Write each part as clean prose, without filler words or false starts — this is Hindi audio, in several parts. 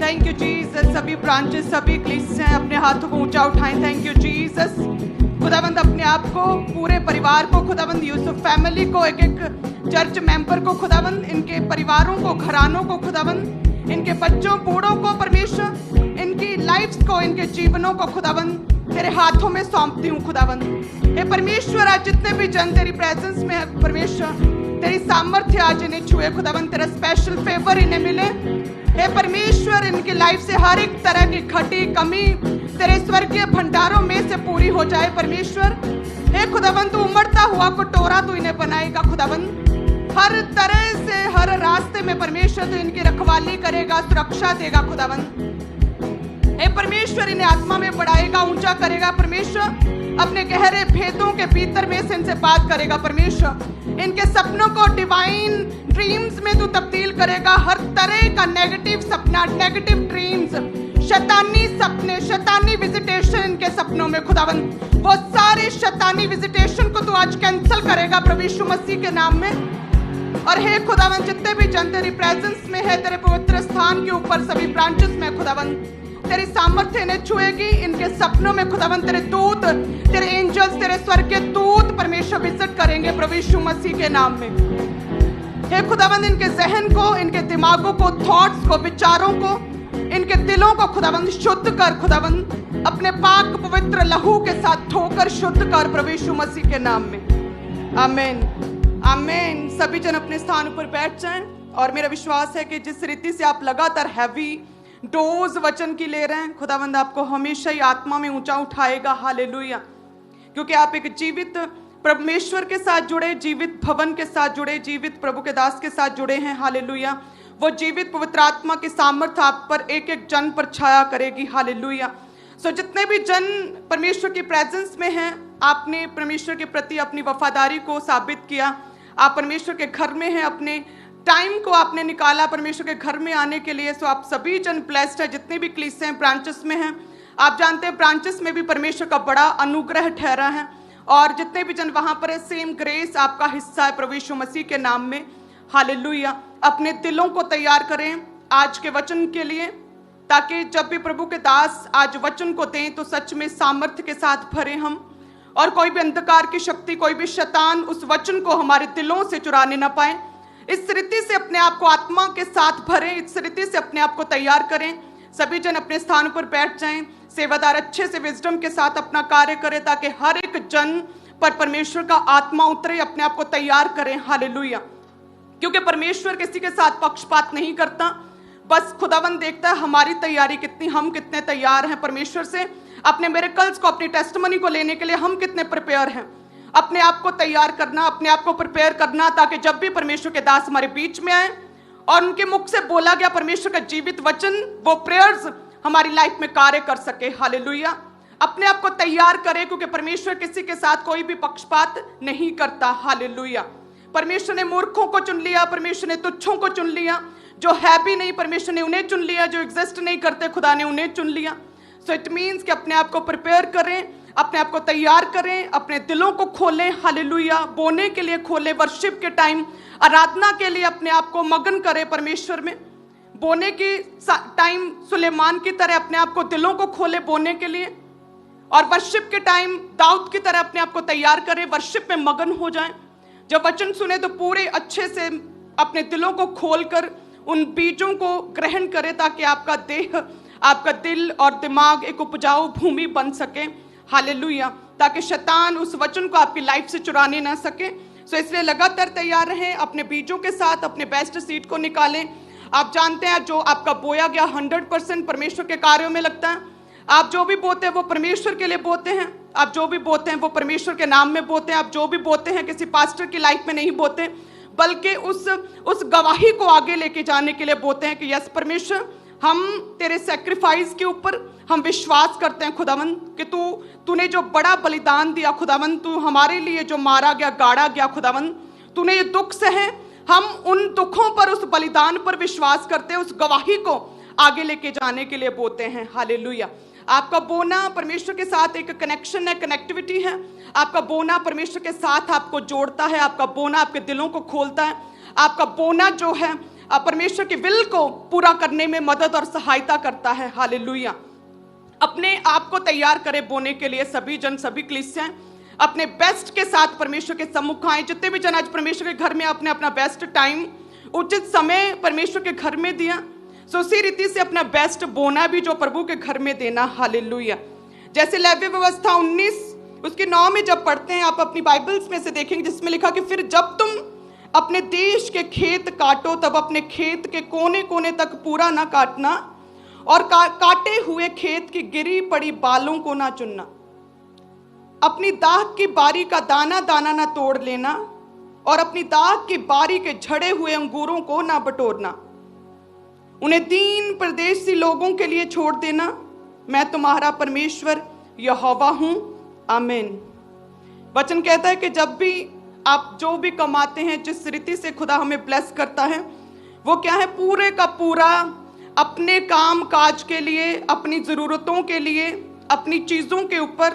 Thank you Jesus. सभी ब्रांचेस, सभी कलीसियां अपने हाथों को ऊंचा उठाएं। Thank you Jesus. खुदावंद अपने आप को, पूरे परिवार को, खुदावंद यूसुफ फैमिली को, एक एक चर्च मेंबर को, खुदावंद इनके परिवारों को, घरानों को, खुदावंद इनके बच्चों, बूढ़ों को, परमेश्वर इनकी लाइफ्स को, इनके जीवनों को खुदावंद तेरे हाथों में सौंपती हूँ खुदावंद। हे परमेश्वर, आज जितने भी जन तेरी प्रेजेंस में है परमेश्वर, तेरी सामर्थ्य आज इन्हें छुए खुदावंद, तेरा स्पेशल फेवर इन्हें मिले। हे परमेश्वर, इनकी लाइफ से हर एक तरह की घटी कमी तेरे स्वर्गीय भंडारों में से पूरी हो जाए परमेश्वर। हे खुदावंद, तू उमड़ता हुआ कटोरा तू इन्हें बनाएगा खुदावंद, हर तरह से हर रास्ते में परमेश्वर तू इनकी रखवाली करेगा, सुरक्षा देगा खुदावंद। हे परमेश्वर, इन्हें आत्मा में बढ़ाएगा, ऊंचा करेगा परमेश्वर, अपने गहरे भेदों के भीतर में से इनसे बात करेगा परमेश्वर। इनके सपनों को डिवाइन ड्रीम्स में तू तब्दील करेगा। हर तरह का नेगेटिव सपना, नेगेटिव ड्रीम्स, शैतानी सपने, शैतानी विजिटेशन इनके सपनों में खुदावंद, वो सारे शैतानी विजिटेशन को तू आज कैंसिल करेगा प्रभु यीशु मसीह के नाम में। और हे खुदावंद, जितने भी जन तेरी प्रेजेंस में है, तेरे पवित्र स्थान के ऊपर सभी ब्रांचेस में खुदावंद तेरी सामर्थ्य इन्हें छुएगी। इनके सपनों में खुदावंद तेरे दूत, तेरे एंजल्स, तेरे स्वर्ग के दूत परमेश्वर विजिट करेंगे प्रभु यीशु मसीह के नाम में। हे खुदावंद, इनके जहन को, इनके दिमागों को, थॉट्स को, विचारों को, इनके दिलों को खुदावंद शुद्ध कर खुदावंद, अपने पाक पवित्र लहू के साथ धोकर शुद्ध कर प्रभु यीशु मसीह के नाम में। आमीन, आमीन। सभी जन अपने स्थान पर बैठ जाएं। और मेरा विश्वास है कि जिस रीति से आप लगातार हैवी डोज वचन की ले रहे हैं, खुदावंद आपको हमेशा ही आत्मा में ऊंचा उठाएगा। हालेलुया। क्योंकि आप एक जीवित परमेश्वर के साथ जुड़े, जीवित भवन के साथ जुड़े, जीवित प्रभु के दास के साथ जुड़े हैं। हालेलुया। वो जीवित पवित्र आत्मा की सामर्थ्य आप पर, एक एक जन पर छाया करेगी। हालेलुया। सो जितने भी जन परमेश्वर की प्रेजेंस में हैं, आपने परमेश्वर के प्रति अपनी वफादारी को साबित किया। आप परमेश्वर के घर में हैं, अपने टाइम को आपने निकाला परमेश्वर के घर में आने के लिए। सो आप सभी जन ब्लेस्ड है। जितने भी कलीसियां हैं, ब्रांचेस में हैं, आप जानते हैं ब्रांचेस में भी परमेश्वर का बड़ा अनुग्रह ठहरा है। और जितने भी जन वहां पर है, सेम ग्रेस आपका हिस्सा है प्रभु यीशु मसीह के नाम में। हालेलुया। अपने दिलों को तैयार करें आज के वचन के लिए, ताकि जब भी प्रभु के दास आज वचन को दें तो सच में सामर्थ्य के साथ भरे हम, और कोई भी अंधकार की शक्ति, कोई भी शैतान उस वचन को हमारे दिलों से चुराने ना पाए। इस रीति से अपने आप को आत्मा के साथ भरें, इस रीति से अपने आप को तैयार करें। सभी जन अपने स्थान पर बैठ जाएं। सेवादार अच्छे से विजडम के साथ अपना कार्य करें, ताकि हर एक जन पर परमेश्वर का आत्मा उतरे। अपने आप को तैयार करें। हालेलुया। क्योंकि परमेश्वर किसी के साथ पक्षपात नहीं करता, बस खुदावंद देखता है हमारी तैयारी कितनी, हम कितने तैयार हैं परमेश्वर से अपने मिरेकल्स को, अपनी टेस्टिमनी को लेने के लिए हम कितने प्रिपेयर हैं। अपने आप को तैयार करना, अपने आप को प्रिपेयर करना, ताकि जब भी परमेश्वर के दास हमारे बीच में आए और उनके मुख से बोला गया परमेश्वर का जीवित वचन, वो प्रेयर्स हमारी लाइफ में कार्य कर सके। हालेलुया। अपने आप को तैयार करें, क्योंकि परमेश्वर किसी के साथ कोई भी पक्षपात नहीं करता। हालेलुया। परमेश्वर ने मूर्खों को चुन लिया, परमेश्वर ने तुच्छों को चुन लिया, जो है भी नहीं परमेश्वर ने उन्हें चुन लिया, जो एग्जिस्ट नहीं करते खुदा ने उन्हें चुन लिया। सो इट मीन्स कि अपने आप को प्रिपेयर करें, अपने आप को तैयार करें, अपने दिलों को खोलें। हालेलुया। बोने के लिए खोलें, वर्शिप के टाइम, आराधना के लिए अपने आप को मगन करें परमेश्वर में। बोने के टाइम सुलेमान की तरह अपने आप को, दिलों को खोले बोने के लिए, और वर्शिप के टाइम दाऊद की तरह अपने आप को तैयार करें, वर्शिप में मगन हो जाएं। जब वचन सुने तो पूरे अच्छे से अपने दिलों को खोलकर उन बीजों को ग्रहण करें, ताकि आपका देह, आपका दिल और दिमाग एक उपजाऊ भूमि बन सके। हालेलुया। ताकि शैतान उस वचन को आपकी लाइफ से चुराने ना सके। सो इसलिए लगातार तैयार रहें, अपने बीजों के साथ अपने बेस्ट सीड को निकालें। आप जानते हैं, जो आपका बोया गया 100% परमेश्वर के कार्यों में लगता है। आप जो भी बोते हैं वो परमेश्वर के लिए बोते हैं, आप जो भी बोते हैं वो परमेश्वर के नाम में बोते हैं। आप जो भी बोते हैं किसी पास्टर की लाइफ में नहीं बोते, बल्कि उस गवाही को आगे लेके जाने के लिए बोते हैं कि यस परमेश्वर, हम तेरे सैक्रिफाइस के ऊपर हम विश्वास करते हैं खुदावंद, कि तूने जो बड़ा बलिदान दिया खुदावंद, तू हमारे लिए जो मारा गया, गाड़ा गया खुदावंद, तूने ये दुख सहे, हम उन दुखों पर, उस बलिदान पर विश्वास करते हैं, उस गवाही को आगे लेके जाने के लिए बोते हैं। हालेलुया। आपका बोना परमेश्वर के साथ एक कनेक्शन है, कनेक्टिविटी है। आपका बोना परमेश्वर के साथ आपको जोड़ता है, आपका बोना आपके दिलों को खोलता है। आपका बोना जो है परमेश्वर के विल को पूरा करने में मदद और सहायता करता है। हालेलुया। अपने आप को तैयार करें बोने के लिए। सभी जन, सभी कलीसियां अपने बेस्ट के साथ परमेश्वर के सम्मुख आए। जितने भी जन आज परमेश्वर के घर में अपने अपना बेस्ट टाइम, उचित समय परमेश्वर के घर में दिया, सो उसी रीति से अपना बेस्ट बोना भी जो प्रभु के घर में देना। हालेलुया। जैसे लेवी व्यवस्था 19 उसके 9 में जब पढ़ते हैं, आप अपनी बाइबल्स में से देखेंगे, जिसमें लिखा कि फिर जब तुम अपने देश के खेत काटो तब अपने खेत के कोने कोने तक पूरा ना काटना और काटे हुए खेत की गिरी पड़ी बालों को ना चुनना। अपनी दाख की बारी का दाना दाना ना तोड़ लेना और अपनी दाख की बारी के झड़े हुए अंगूरों को ना बटोरना। उन्हें दीन परदेशी लोगों के लिए छोड़ देना। मैं तुम्हारा परमेश्वर यहोवा हूं। आमीन। वचन कहता है कि जब भी आप जो भी कमाते हैं, जिस रीति से खुदा हमें ब्लेस करता है, वो क्या है, पूरे का पूरा अपने काम काज के लिए, अपनी ज़रूरतों के लिए, अपनी चीज़ों के ऊपर,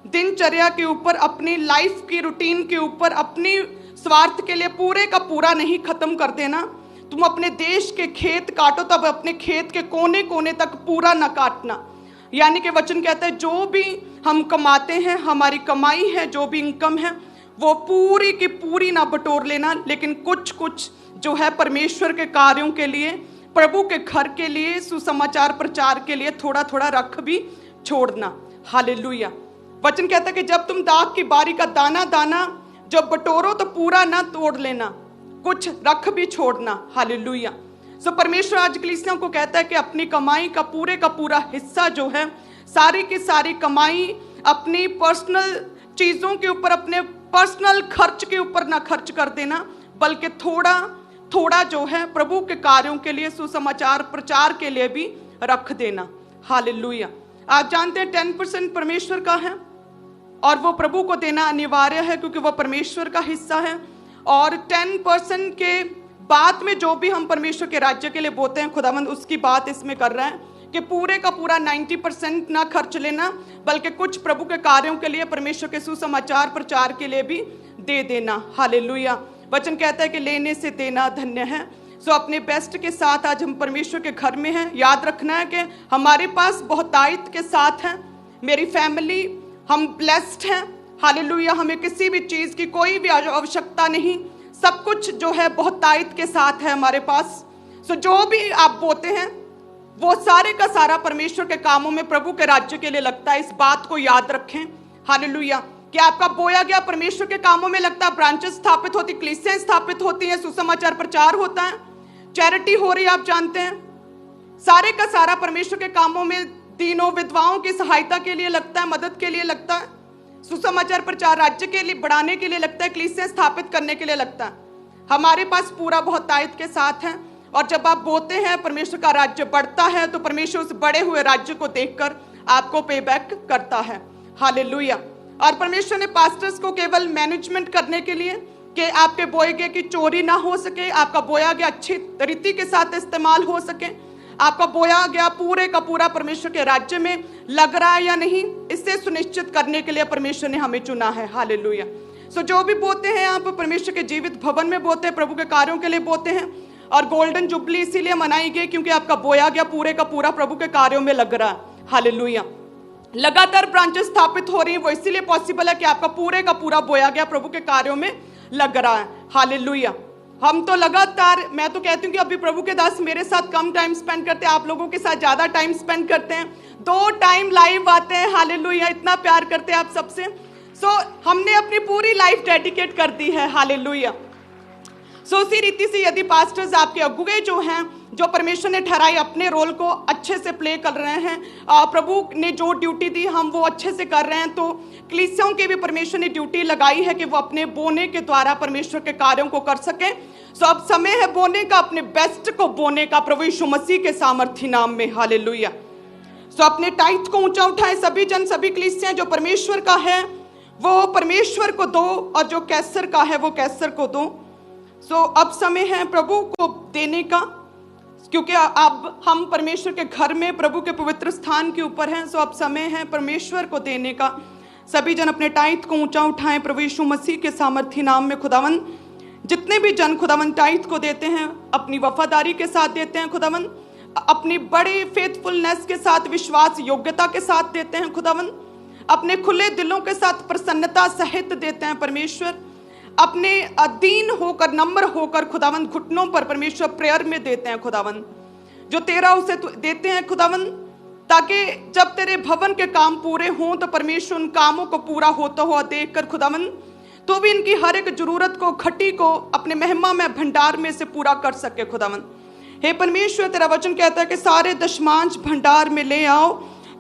दिनचर्या के ऊपर, अपनी लाइफ की रूटीन के ऊपर, अपनी स्वार्थ के लिए पूरे का पूरा नहीं खत्म कर देना। तुम अपने देश के खेत काटो तब अपने खेत के कोने कोने तक पूरा न काटना। यानी कि वचन कहता है जो भी हम कमाते हैं, हमारी कमाई है, जो भी इनकम है, वो पूरी की पूरी ना बटोर लेना, लेकिन कुछ कुछ जो है परमेश्वर के कार्यों के लिए, प्रभु के घर के लिए, सुसमाचार प्रचार के लिए थोड़ा थोड़ा रख भी छोड़ना। हालेलुया। वचन कहता है कि जब तुम दाख की बारी का दाना दाना जब बटोरो तो पूरा ना तोड़ लेना, कुछ रख भी छोड़ना। हालेलुया। सो परमेश्वर आज कलीसियों को कहता है कि अपनी कमाई का पूरा हिस्सा जो है, सारी की सारी कमाई अपनी पर्सनल चीज़ों के ऊपर, अपने पर्सनल खर्च के ऊपर ना खर्च कर देना, बल्कि थोड़ा थोड़ा जो है प्रभु के कार्यों के लिए, सुसमाचार प्रचार के लिए भी रख देना। हालेलुया। आप जानते हैं 10% परमेश्वर का है और वो प्रभु को देना अनिवार्य है क्योंकि वो परमेश्वर का हिस्सा है। और 10% के बाद में जो भी हम परमेश्वर के राज्य के लिए बोते हैं, खुदावंद उसकी बात इसमें कर रहा है कि पूरे का पूरा 90% ना खर्च लेना, बल्कि कुछ प्रभु के कार्यों के लिए, परमेश्वर के सुसमाचार प्रचार के लिए भी दे देना। हालेलुया। वचन कहता है कि लेने से देना धन्य है। सो अपने बेस्ट के साथ आज हम परमेश्वर के घर में हैं। याद रखना है कि हमारे पास बहुतायत के साथ है, मेरी फैमिली, हम ब्लेस्ड हैं। हालेलुया। हमें किसी भी चीज़ की कोई भी आवश्यकता नहीं, सब कुछ जो है बहुतायत के साथ है हमारे पास। सो जो भी आप बोते हैं वो सारे का सारा परमेश्वर के कामों में, प्रभु के राज्य के लिए लगता है। इस बात को याद रखें। हालेलुया। कि आपका बोया गया परमेश्वर के कामों में लगता है। ब्रांचेस स्थापित होती, कलीसियां स्थापित होती हैं, सुसमाचार प्रचार होता है, चैरिटी हो रही है, आप जानते हैं। सारे का सारा परमेश्वर के कामों में, दीनों विधवाओं की सहायता के लिए लगता है, मदद के लिए लगता है, सुसमाचार प्रचार राज्य के लिए बढ़ाने के लिए लगता है, कलीसियां स्थापित करने के लिए लगता है। हमारे पास पूरा बहुतायत के साथ है। और जब आप बोते हैं परमेश्वर का राज्य बढ़ता है तो परमेश्वर उस बड़े हुए राज्य को देखकर आपको पे बैक करता है। हालेलुया। और परमेश्वर ने पास्टर्स को केवल मैनेजमेंट करने के लिए कि आपके बोए गए की चोरी ना हो सके, आपका बोया गया अच्छी रीति के साथ इस्तेमाल हो सके, आपका बोया गया पूरे का पूरा परमेश्वर के राज्य में लग रहा है या नहीं, इससे सुनिश्चित करने के लिए परमेश्वर ने हमें चुना है। हालेलुया। सो जो भी बोते हैं आप परमेश्वर के जीवित भवन में बोते हैं, प्रभु के कार्यों के लिए बोते हैं। और गोल्डन जुबली इसीलिए मनाई गई क्योंकि आपका बोया गया पूरे का पूरा प्रभु के कार्यों में लग रहा है। हालेलुया। लगातार ब्रांचेस स्थापित हो रही है, वो इसीलिए पॉसिबल है कि आपका पूरे का पूरा बोया गया प्रभु के कार्यों में लग रहा है। हालेलुया। हम तो लगातार, मैं तो कहती हूँ कि अभी प्रभु के दास मेरे साथ कम टाइम स्पेंड करते हैं, आप लोगों के साथ ज्यादा टाइम स्पेंड करते हैं। 2 टाइम लाइव आते हैं। हालेलुया। इतना प्यार करते हैं आप सबसे। सो हमने अपनी पूरी लाइफ डेडिकेट कर दी है। हालेलुया। सो उसी रीति से यदि पास्टर्स, आपके अगुवे जो हैं, जो परमेश्वर ने ठहराई, अपने रोल को अच्छे से प्ले कर रहे हैं, प्रभु ने जो ड्यूटी दी हम वो अच्छे से कर रहे हैं, तो कलीसियाओं की भी परमेश्वर ने ड्यूटी लगाई है कि वो अपने बोने के द्वारा परमेश्वर के कार्यों को कर सकें। सो अब समय है बोने का, अपने बेस्ट को बोने का, प्रभु यीशु मसीह के सामर्थी नाम में। हालेलुया। सो अपने टाइट को ऊंचा उठाएं सभी जन, सभी कलीसियां। जो परमेश्वर का है वो परमेश्वर को दो और जो कैसर का है वो कैसर को दो। सो अब समय है प्रभु को देने का, क्योंकि अब हम परमेश्वर के घर में, प्रभु के पवित्र स्थान के ऊपर हैं। सो अब समय है परमेश्वर को देने का। सभी जन अपने टाइट को ऊंचा उठाएं प्रभु यीशु मसीह के सामर्थी नाम में। खुदावन जितने भी जन खुदावंद टाइट को देते हैं, अपनी वफादारी के साथ देते हैं खुदावंद, अपनी बड़े फेथफुलनेस के साथ, विश्वास योग्यता के साथ देते हैं खुदावंद, अपने खुले दिलों के साथ प्रसन्नता सहित देते हैं परमेश्वर, अपने अधीन होकर, नम्र होकर खुदावंद घुटनों पर परमेश्वर प्रेयर में देते हैं खुदावंद, जो तेरा उसे देते हैं खुदावंद, ताकि जब तेरे भवन के काम पूरे हों तो परमेश्वर उन कामों को पूरा होता हुआ देखकर खुदावंद तो भी इनकी हर एक जरूरत को, घटी को अपने महिमा में भंडार में से पूरा कर सके खुदावंद। हे परमेश्वर, तेरा वचन कहता है कि सारे दशमांश भंडार में ले आओ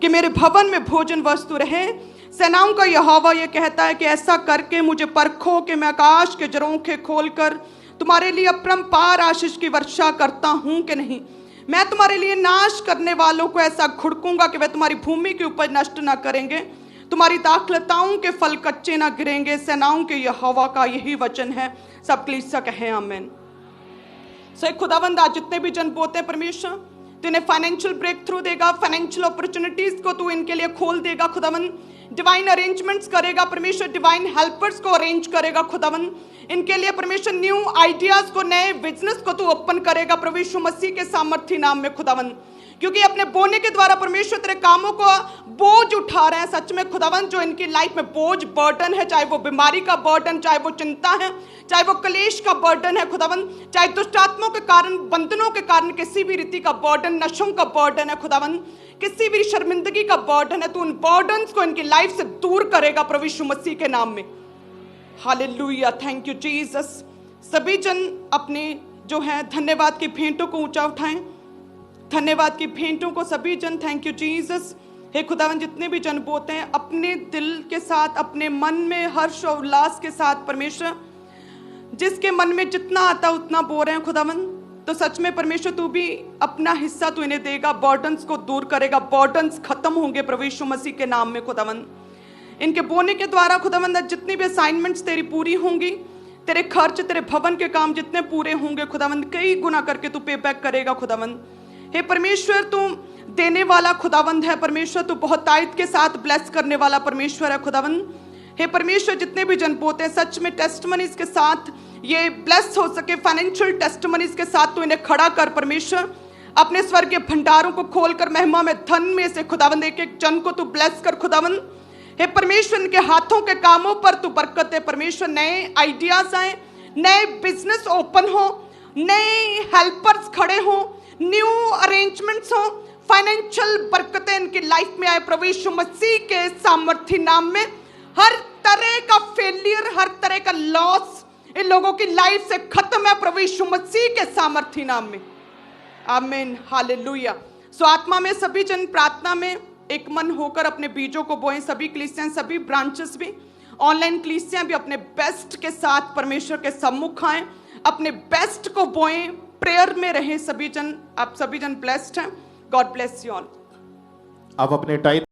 कि मेरे भवन में भोजन वस्तु रहे। सेनाओं का यहोवा यह कहता है कि ऐसा करके मुझे परखो कि मैं आकाश के झरोखे खोलकर तुम्हारे लिए अपरंपार आशीष की वर्षा करता हूं कि नहीं। मैं तुम्हारे लिए नाश करने वालों को ऐसा घुड़कूंगा कि वे तुम्हारी भूमि की उपज नष्ट ना करेंगे, तुम्हारी दाखलताओं के फल कच्चे ना गिरेंगे। सेनाओं के यहोवा का यही वचन है। सब कलीसिया कहे आमीन। सो खुदावंद, आज जितने भी जन बोते हैं परमेश्वर, तो इन्हें फाइनेंशियल ब्रेक थ्रू देगा, फाइनेंशियल अपॉर्चुनिटीज को तू इनके लिए खोल देगा खुदावंद, डिवाइन अरेंजमेंट्स करेगा परमेश्वर, डिवाइन हेल्पर्स को अरेंज करेगा खुदावंद, इनके लिए परमेश्वर न्यू आइडियाज को, नए बिजनेस को तू ओपन करेगा प्रभु यीशु मसीह के सामर्थ्य नाम में खुदावंद, क्योंकि अपने बोने के द्वारा परमेश्वर तेरे कामों को बोझ उठा रहे हैं। सच में खुदावंद, जो इनकी लाइफ में बोझ, बर्डन है, चाहे वो बीमारी का बर्डन, चाहे वो चिंता है, चाहे वो क्लेश का बर्डन है खुदावंद, चाहे दुष्ट आत्माओं के कारण, बंधनों के कारण किसी भी रीति का बर्डन, नशों का बर्डन है खुदावंद, किसी भी शर्मिंदगी का बर्डन है, तो उन बर्डन्स को इनकी लाइफ से दूर करेगा प्रभु यीशु मसीह के नाम में। Hallelujah, thank you Jesus. सभी जन अपने जो है धन्यवाद की भेंटों को ऊंचा उठाएं, धन्यवाद की भेंटों को सभी जन, थैंक यू जीसस। हे खुदावंद, जितने भी जन बोते हैं अपने दिल के साथ, अपने मन में हर्ष और उल्लास के साथ परमेश्वर, जिसके मन में जितना आता उतना बो रहे हैं खुदावंद, तो सच में परमेश्वर तू भी अपना हिस्सा तू इन्हें देगा, बर्डन्स को दूर करेगा, बर्डन्स खत्म होंगे प्रभु यीशु मसीह के नाम में खुदावंद। इनके बोने के द्वारा खुदावंद जितनी भी असाइनमेंट्स तेरी पूरी होंगी, तेरे खर्च, तेरे भवन के काम जितने पूरे होंगे खुदावंद, कई गुना करके तू पे बैक करेगा खुदावंद। हे परमेश्वर, तू देने वाला खुदावंद है परमेश्वर, तू बहुत तायत के साथ ब्लेस करने वाला परमेश्वर है खुदावंद। हे परमेश्वर, जितने भी जन बोते हैं सच में टेस्टमनीज के साथ ये ब्लेस हो सके, फाइनेंशियल टेस्टमनीज के साथ तू इन्हें खड़ा कर परमेश्वर, अपने स्वर्ग के भंडारों को खोलकर महिमा में, धन में से खुदावंद एक एक जन को तू ब्लेस कर खुदावंद। हे परमेश्वर, इनके हाथों के कामों पर तू बरकत है परमेश्वर, नए आइडियाज आए, नए बिजनेस ओपन हो, नए हेल्पर्स खड़े हो, न्यू अरेंजमेंट्स हो, फाइनेंशियल बरकतें इनकी लाइफ में आए प्रभु यीशु मसीह के सामर्थ्य नाम में। हर तरह का फेलियर, हर तरह का लॉस इन लोगों की लाइफ से खत्म है प्रभु यीशु मसीह के सामर्थ्य नाम में। आमीन, हालेलुया। सो आत्मा में सभी जन प्रार्थना में एक मन होकर अपने बीजों को बोएं। सभी कलीसियां, सभी ब्रांचेस भी, ऑनलाइन कलीसियां भी अपने बेस्ट के साथ परमेश्वर के सम्मुख आए, अपने बेस्ट को बोएं, प्रेयर में रहें सभी जन। आप सभी जन ब्लेस्ड हैं। God bless you all. आप अपने टाइप